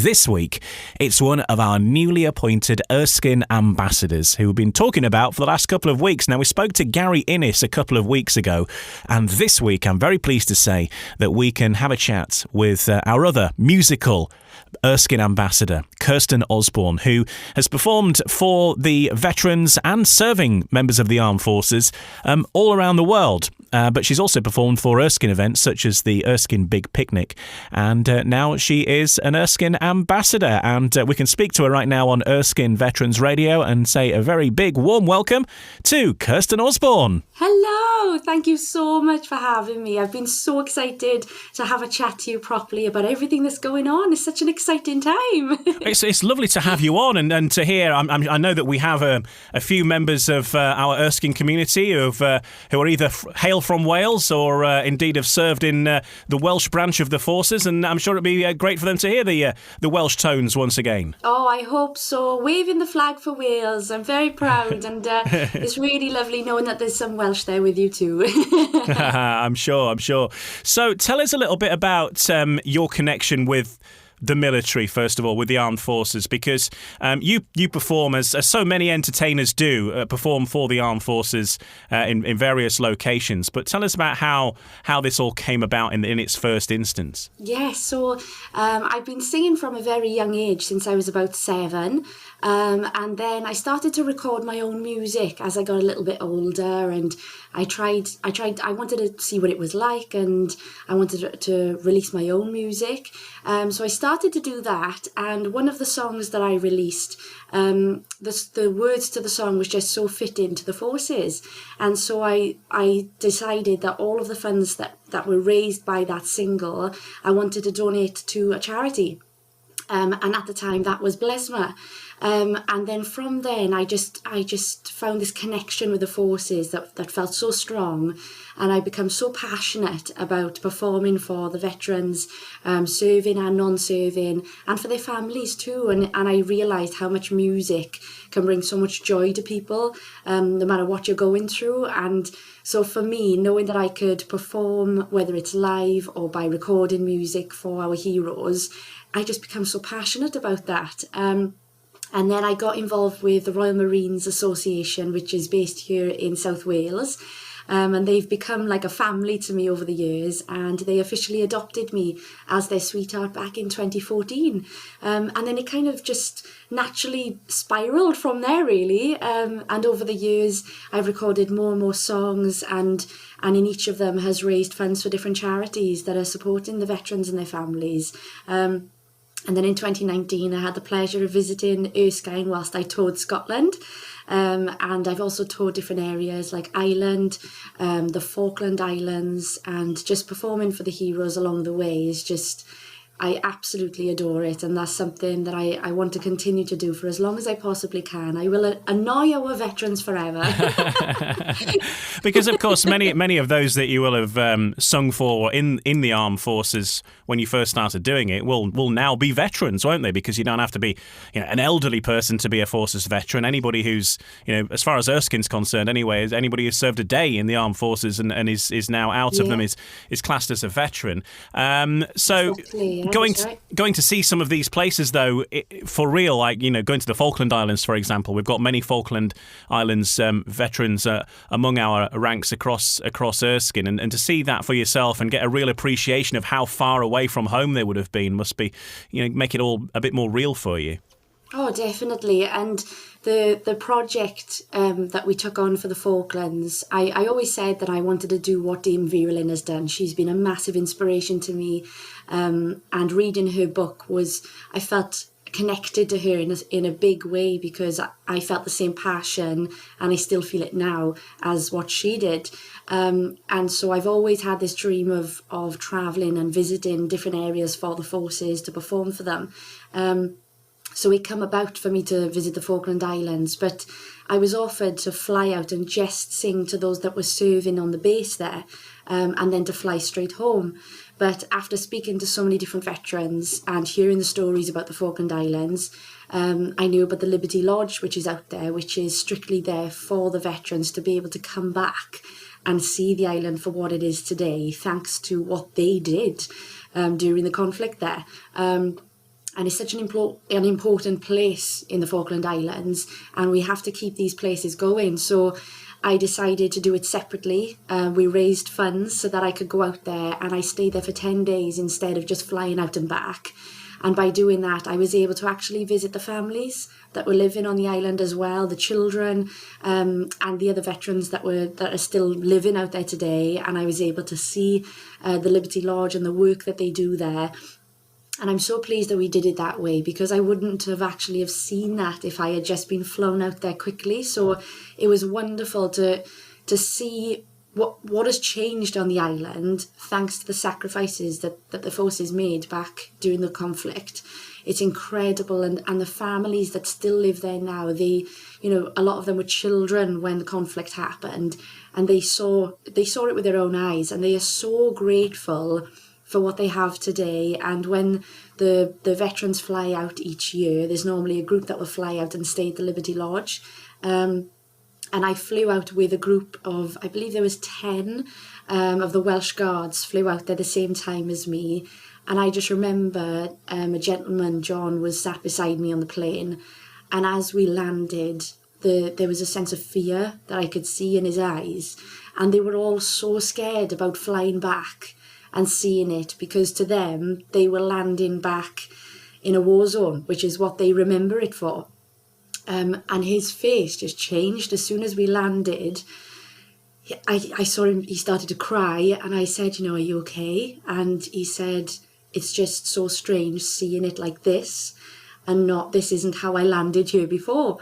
this week it's one of our newly appointed Erskine Ambassadors who we've been talking about for the last couple of weeks. Now, we spoke to Gary Innes a couple of weeks ago, and this week I'm very pleased to say that we can have a chat with our other musical Erskine Ambassador, Kirsten Orsborn, who has performed for the veterans and serving members of the armed forces all around the world. But she's also performed for Erskine events such as the Erskine Big Picnic. And now she is an Erskine Ambassador. And we can speak to her right now on Erskine Veterans Radio and say a very big warm welcome to Kirsten Orsborn. Hello, thank you so much for having me. I've been so excited to have a chat to you properly about everything that's going on. It's such an exciting time. It's lovely to have you on and to hear. I know that we have a few members of our Erskine community who are either hail from Wales or indeed have served in the Welsh branch of the forces, and I'm sure it'd be great for them to hear the Welsh tones once again. Oh, I hope so. Waving the flag for Wales. I'm very proud, and it's really lovely knowing that there's some Welsh there with you too. I'm sure. So tell us a little bit about your connection with the military, first of all, with the armed forces, because you perform, as so many entertainers do, perform for the armed forces in various locations. But tell us about how this all came about in its first instance. Yes, so I've been singing from a very young age, since I was about 7. And then I started to record my own music as I got a little bit older, and I wanted to see what it was like, and I wanted to release my own music. So I started to do that, and one of the songs that I released, the words to the song was just so fitting to the forces. And so I decided that all of the funds that were raised by that single, I wanted to donate to a charity. And at the time that was Blesma. And then from then I just found this connection with the forces that felt so strong, and I become so passionate about performing for the veterans, serving and non-serving, and for their families too. And I realised how much music can bring so much joy to people, no matter what you're going through. And so for me, knowing that I could perform, whether it's live or by recording music for our heroes, I just become so passionate about that. And then I got involved with the Royal Marines Association, which is based here in South Wales. And they've become like a family to me over the years, and they officially adopted me as their sweetheart back in 2014. And then it kind of just naturally spiraled from there, really. And over the years, I've recorded more and more songs, and in each of them has raised funds for different charities that are supporting the veterans and their families. And then in 2019, I had the pleasure of visiting Erskine whilst I toured Scotland. And I've also toured different areas like Ireland, the Falkland Islands, and just performing for the heroes along the way is just, I absolutely adore it. And that's something that I want to continue to do for as long as I possibly can. I will annoy our veterans forever. Because, of course, many of those that you will have sung for in the armed forces when you first started doing it will now be veterans, won't they? Because you don't have to be an elderly person to be a forces veteran. Anybody who's, as far as Erskine's concerned anyway, anybody who's served a day in the armed forces and is now out of them is classed as a veteran. So Exactly, yeah, going to see some of these places, though, for real, like, going to the Falkland Islands, for example. We've got many Falkland Islands veterans among our ranks across Erskine, and to see that for yourself and get a real appreciation of how far away from home they would have been must be, make it all a bit more real for you. Oh, definitely. And the project that we took on for the Falklands, I always said that I wanted to do what Dame Verlin has done. She's been a massive inspiration to me, and reading her book I felt connected to her in a big way, because I felt the same passion, and I still feel it now, as what she did. And so I've always had this dream of travelling and visiting different areas for the forces to perform for them. So it came about for me to visit the Falkland Islands, but I was offered to fly out and just sing to those that were serving on the base there, and then to fly straight home. But after speaking to so many different veterans and hearing the stories about the Falkland Islands, I knew about the Liberty Lodge, which is out there, which is strictly there for the veterans to be able to come back and see the island for what it is today, thanks to what they did during the conflict there. And it's such an important place in the Falkland Islands, and we have to keep these places going. So I decided to do it separately. We raised funds so that I could go out there, and I stayed there for 10 days instead of just flying out and back. And by doing that, I was able to actually visit the families that were living on the island as well, the children, and the other veterans that are still living out there today. And I was able to see the Liberty Lodge and the work that they do there. And I'm so pleased that we did it that way, because I wouldn't have actually have seen that if I had just been flown out there quickly. So it was wonderful to see what has changed on the island thanks to the sacrifices that the forces made back during the conflict. It's incredible, and the families that still live there now, a lot of them were children when the conflict happened, and they saw it with their own eyes, and they are so grateful for what they have today. And when the veterans fly out each year, there's normally a group that will fly out and stay at the Liberty Lodge. And I flew out with a group of, I believe there was 10 of the Welsh Guards flew out there the same time as me. And I just remember a gentleman, John, was sat beside me on the plane. And as we landed, there was a sense of fear that I could see in his eyes. And they were all so scared about flying back and seeing it, because to them, they were landing back in a war zone, which is what they remember it for. And his face just changed as soon as we landed. I saw him, he started to cry, and I said, are you okay? And he said, it's just so strange seeing it like this, and this isn't how I landed here before.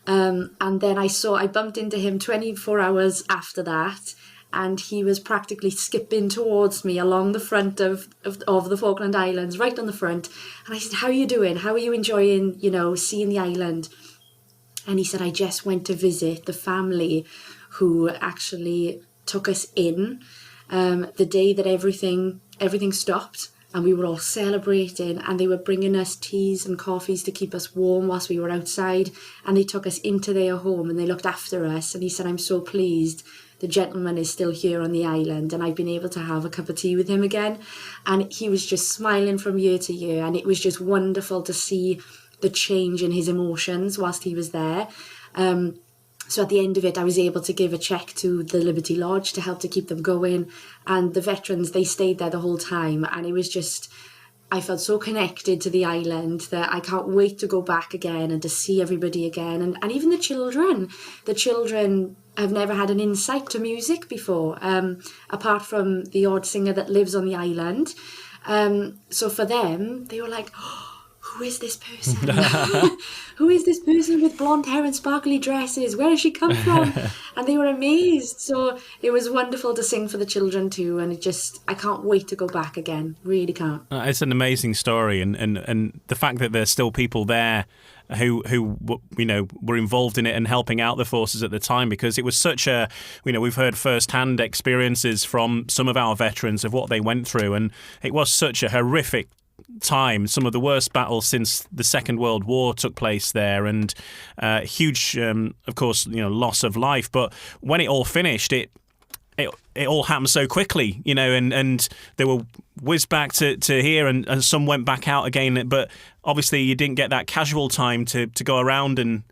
And then I bumped into him 24 hours after that, and he was practically skipping towards me along the front of the Falkland Islands, right on the front. And I said, how are you doing? How are you enjoying, seeing the island? And he said, I just went to visit the family who actually took us in the day that everything stopped, and we were all celebrating, and they were bringing us teas and coffees to keep us warm whilst we were outside, and they took us into their home and they looked after us. And he said, I'm so pleased the gentleman is still here on the island, and I've been able to have a cup of tea with him again. And he was just smiling from year to year, and it was just wonderful to see the change in his emotions whilst he was there. So at the end of it, I was able to give a cheque to the Liberty Lodge to help to keep them going. And the veterans, they stayed there the whole time. And it was just, I felt so connected to the island that I can't wait to go back again and to see everybody again. And even the children have never had an insight to music before, apart from the odd singer that lives on the island. So for them, they were like, who is this person? Who is this person with blonde hair and sparkly dresses? Where has she come from? And they were amazed. So it was wonderful to sing for the children too. And I can't wait to go back again. Really can't. It's an amazing story. And the fact that there's still people there who were involved in it and helping out the forces at the time, because it was such a, we've heard first-hand experiences from some of our veterans of what they went through. And it was such a horrific time, some of the worst battles since the Second World War took place there, and huge, of course, loss of life. But when it all finished, it all happened so quickly, and they were whizzed back to here, and some went back out again. But obviously, you didn't get that casual time to go around and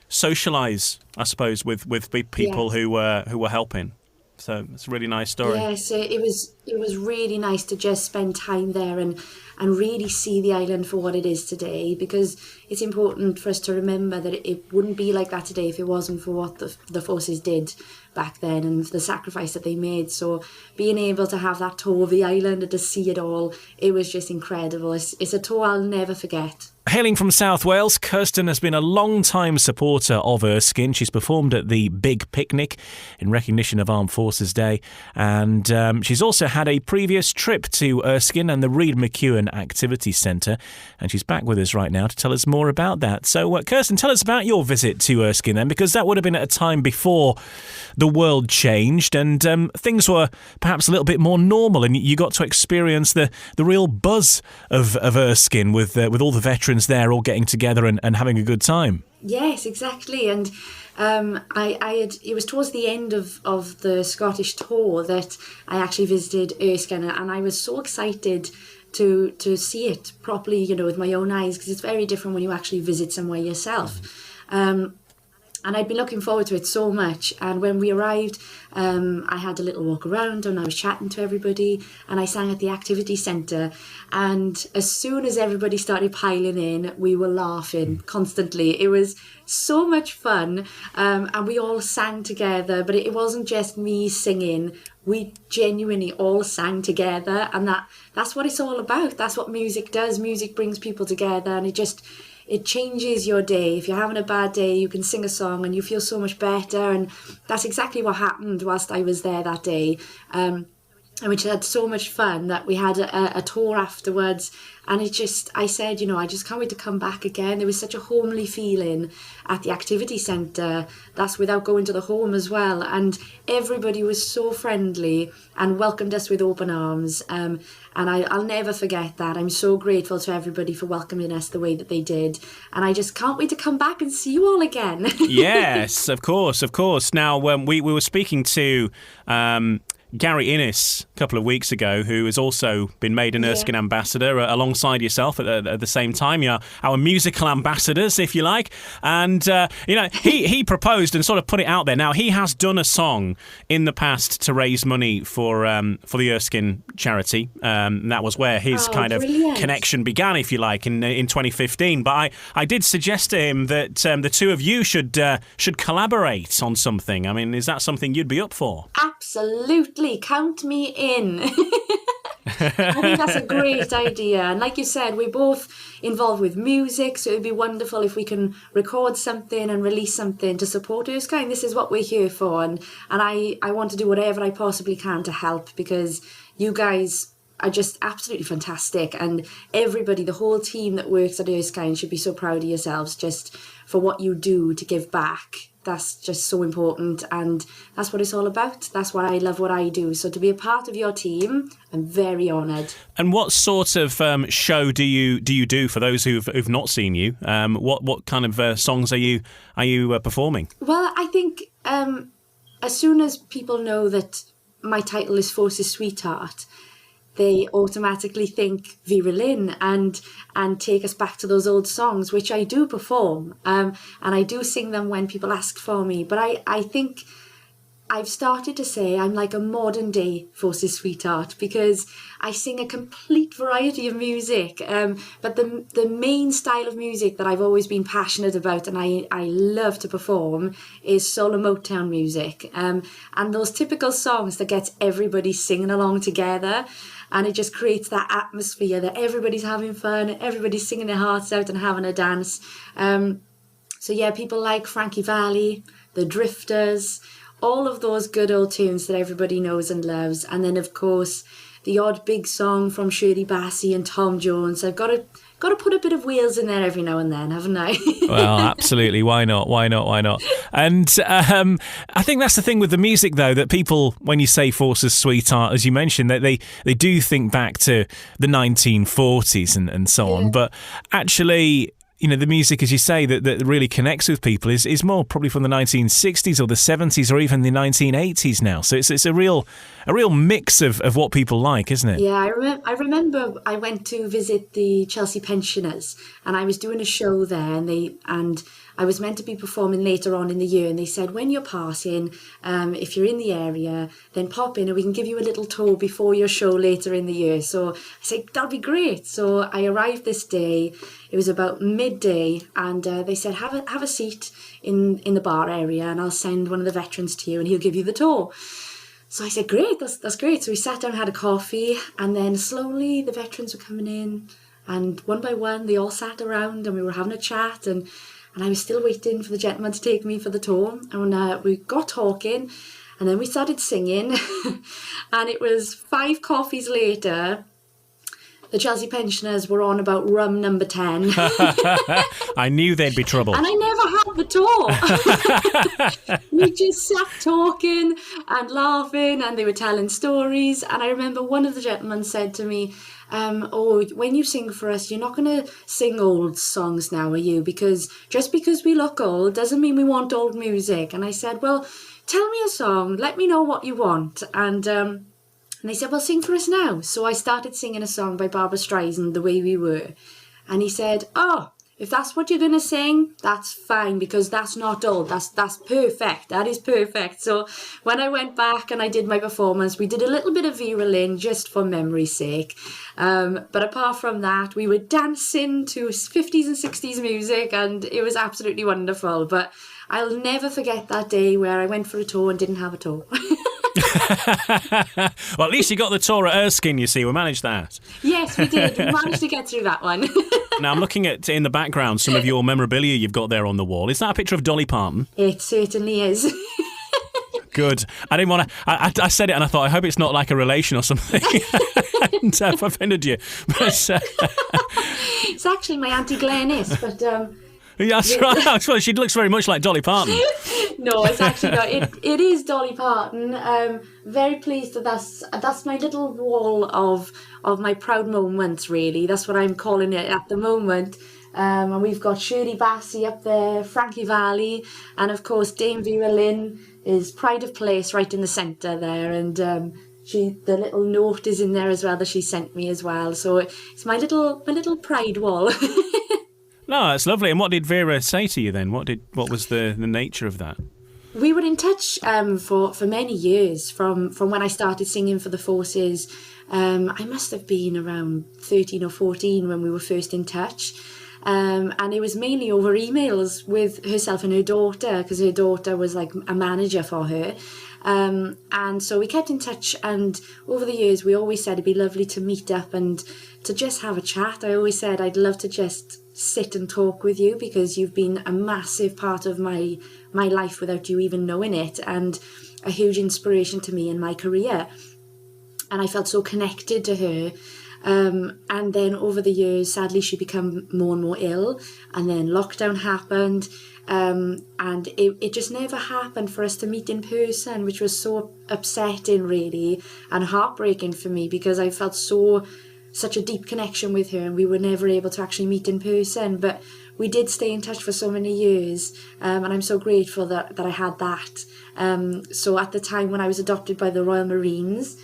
socialise, I suppose, with people who were helping. So it's a really nice story. Yes, it was really nice to just spend time there and really see the island for what it is today, because it's important for us to remember that it wouldn't be like that today if it wasn't for what the forces did back then and the sacrifice that they made. So being able to have that tour of the island and to see it all, it was just incredible. It's a tour I'll never forget. Hailing from South Wales, Kirsten has been a long-time supporter of Erskine. She's performed at the Big Picnic in recognition of Armed Forces Day, and she's also had a previous trip to Erskine and the Reed McEwen Activity Centre, and she's back with us right now to tell us more about that. So, Kirsten, tell us about your visit to Erskine then, because that would have been at a time before the world changed and things were perhaps a little bit more normal, and you got to experience the real buzz of Erskine with all the veterans there all getting together and having a good time. Yes, exactly. And it was towards the end of the Scottish tour that I actually visited Erskine, and I was so excited to see it properly, with my own eyes, because it's very different when you actually visit somewhere yourself. And I'd been looking forward to it so much. And when we arrived, I had a little walk around and I was chatting to everybody, and I sang at the activity centre. And as soon as everybody started piling in, we were laughing constantly. It was so much fun. And we all sang together, but it wasn't just me singing. We genuinely all sang together, and that's what it's all about. That's what music does. Music brings people together, and it changes your day. If you're having a bad day, you can sing a song and you feel so much better. And that's exactly what happened whilst I was there that day. And we just had so much fun that we had a tour afterwards. And I said, I just can't wait to come back again. There was such a homely feeling at the activity centre. That's without going to the home as well. And everybody was so friendly and welcomed us with open arms. And I'll never forget that. I'm so grateful to everybody for welcoming us the way that they did. And I just can't wait to come back and see you all again. Yes, of course. Now, we were speaking to Gary Innes a couple of weeks ago, who has also been made an Erskine Ambassador alongside yourself at the same time. You're our musical ambassadors, if you like. And, he proposed and sort of put it out there. Now, he has done a song in the past to raise money for the Erskine charity. That was where his brilliant connection began, if you like, in 2015. But I did suggest to him that the two of you should collaborate on something. I mean, is that something you'd be up for? Absolutely. Count me in. I think that's a great idea. And like you said, we're both involved with music, so it would be wonderful if we can record something and release something to support Erskine. This is what we're here for. And I want to do whatever I possibly can to help, because you guys are just absolutely fantastic. And everybody, the whole team that works at Erskine, should be so proud of yourselves just for what you do to give back. That's just so important, and that's what it's all about. That's why I love what I do. So to be a part of your team, I'm very honoured. And what sort of show do you do for those who've not seen you? What kind of songs are you performing? Well, I think as soon as people know that my title is Force's Sweetheart, they automatically think Vera Lynn and take us back to those old songs, which I do perform. And I do sing them when people ask for me. But I think I've started to say I'm like a modern day Force's Sweetheart, because I sing a complete variety of music. But the main style of music that I've always been passionate about and I love to perform is soul and Motown music. And those typical songs that gets everybody singing along together. And it just creates that atmosphere that everybody's having fun, everybody's singing their hearts out and having a dance. So yeah, people like Frankie Valli, the Drifters, all of those good old tunes that everybody knows and loves. And then, of course, the odd big song from Shirley Bassey and Tom Jones. I've got to put a bit of Wales in there every now and then, haven't I? Well, absolutely. Why not? And I think that's the thing with the music, though, that people, when you say Force's Sweetheart, as you mentioned, that they do think back to the 1940s and so on. But actually, the music, as you say, that really connects with people is more probably from the 1960s or the 70s or even the 1980s now. So it's a real mix of what people like, isn't it? Yeah, I remember I went to visit the Chelsea pensioners, and I was doing a show there, and I was meant to be performing later on in the year, and they said, when you're passing, if you're in the area, then pop in and we can give you a little tour before your show later in the year. So I said, that'll be great. So I arrived this day. It was about midday, and they said, have a seat in the bar area, and I'll send one of the veterans to you and he'll give you the tour. So I said, great, that's great. So we sat down, had a coffee, and then slowly the veterans were coming in, and one by one they all sat around and we were having a chat, and I was still waiting for the gentleman to take me for the tour. And we got talking, and then we started singing. And it was 5 coffees later, the Chelsea pensioners were on about rum number 10. I knew there'd be trouble. And I never had the tour. We just sat talking and laughing, and they were telling stories. And I remember one of the gentlemen said to me, when you sing for us, you're not going to sing old songs now, are you? Because just because we look old doesn't mean we want old music. And I said, well, tell me a song. Let me know what you want. And And they said, well, sing for us now. So I started singing a song by Barbara Streisand, The Way We Were. And he said, oh, if that's what you're going to sing, that's fine, because that's not old. That's perfect. That is perfect. So when I went back and I did my performance, we did a little bit of Vera Lynn just for memory's sake. But apart from that, we were dancing to 50s and 60s music, and it was absolutely wonderful. But I'll never forget that day where I went for a tour and didn't have a tour. Well, at least you got the tour at Erskine, you see. We managed that. Yes, we did. We managed to get through that one. Now, I'm looking at, in the background, some of your memorabilia you've got there on the wall. Is that a picture of Dolly Parton? It certainly is. Good. I didn't want to... I said it and I thought, I hope it's not like a relation or something. And I've offended you. But, It's actually my Auntie Glenys, but... yeah, that's right. Well, she looks very much like Dolly Parton. No, it's actually not. It is Dolly Parton. Very pleased that that's my little wall of my proud moments, really. That's what I'm calling it at the moment. And we've got Shirley Bassey up there, Frankie Valli, and of course Dame Vera Lynn is pride of place right in the centre there. And the little note is in there as well that she sent me as well. So it's my little pride wall. No, that's lovely. And what did Vera say to you then? What was the nature of that? We were in touch for many years, from when I started singing for the Forces. I must have been around 13 or 14 when we were first in touch. And it was mainly over emails with herself and her daughter, because her daughter was like a manager for her. And so we kept in touch, and over the years we always said it'd be lovely to meet up and to just have a chat. I always said I'd love to just sit and talk with you, because you've been a massive part of my life without you even knowing it, and a huge inspiration to me in my career. And I felt so connected to her. And then over the years, sadly, she became more and more ill, and then lockdown happened. And it just never happened for us to meet in person, which was so upsetting, really, and heartbreaking for me, because I felt such a deep connection with her, and we were never able to actually meet in person. But we did stay in touch for so many years, and I'm so grateful that I had that. So at the time when I was adopted by the Royal Marines,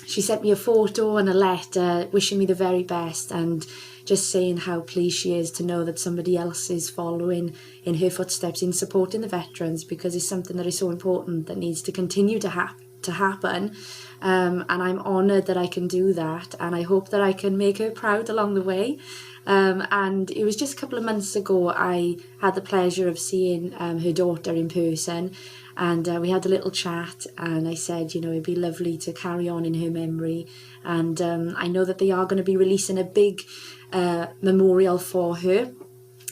she sent me a photo and a letter wishing me the very best, and just saying how pleased she is to know that somebody else is following in her footsteps in supporting the veterans, because it's something that is so important that needs to continue to happen. And I'm honoured that I can do that, and I hope that I can make her proud along the way. And it was just a couple of months ago I had the pleasure of seeing her daughter in person, and we had a little chat, and I said, it'd be lovely to carry on in her memory. And I know that they are going to be releasing a big memorial for her,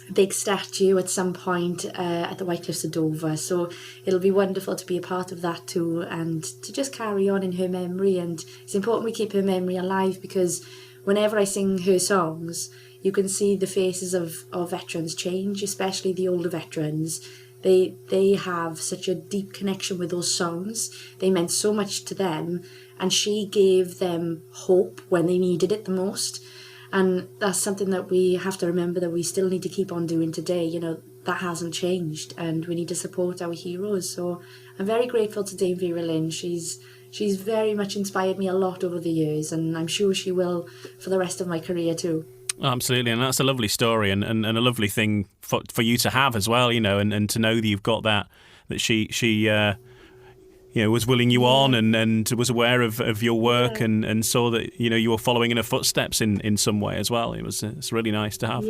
a big statue at some point at the White Cliffs of Dover. So it'll be wonderful to be a part of that too, and to just carry on in her memory. And it's important we keep her memory alive, because whenever I sing her songs, you can see the faces of veterans change, especially the older veterans. They have such a deep connection with those songs. They meant so much to them, and she gave them hope when they needed it the most. And that's something that we have to remember, that we still need to keep on doing today. That hasn't changed, and we need to support our heroes. So I'm very grateful to Dame Vera Lynn. She's very much inspired me a lot over the years, and I'm sure she will for the rest of my career too. Absolutely, and that's a lovely story, and a lovely thing for you to have as well, and to know that you've got that she was willing you on, and was aware of your work, and saw that you were following in her footsteps in some way as well. It's really nice to have.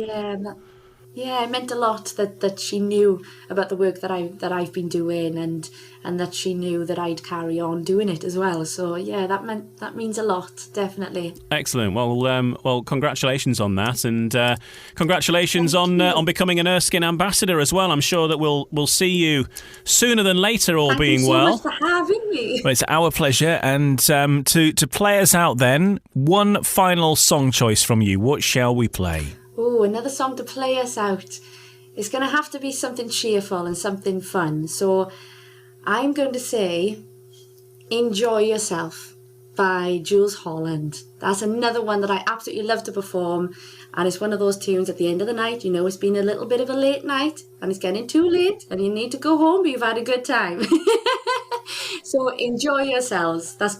Yeah, it meant a lot that she knew about the work that I've been doing, and that she knew that I'd carry on doing it as well. So yeah, that means a lot, definitely. Excellent. Well, congratulations on that, and congratulations on becoming an Erskine Ambassador as well. I'm sure that we'll see you sooner than later, all being well. Thank you so much for having me. Well, it's our pleasure. And to play us out, then, one final song choice from you. What shall we play? Oh, another song to play us out. It's going to have to be something cheerful and something fun. So I'm going to say Enjoy Yourself by Jules Holland. That's another one that I absolutely love to perform. And it's one of those tunes at the end of the night. It's been a little bit of a late night, and it's getting too late, and you need to go home, but you've had a good time. So enjoy yourselves. That's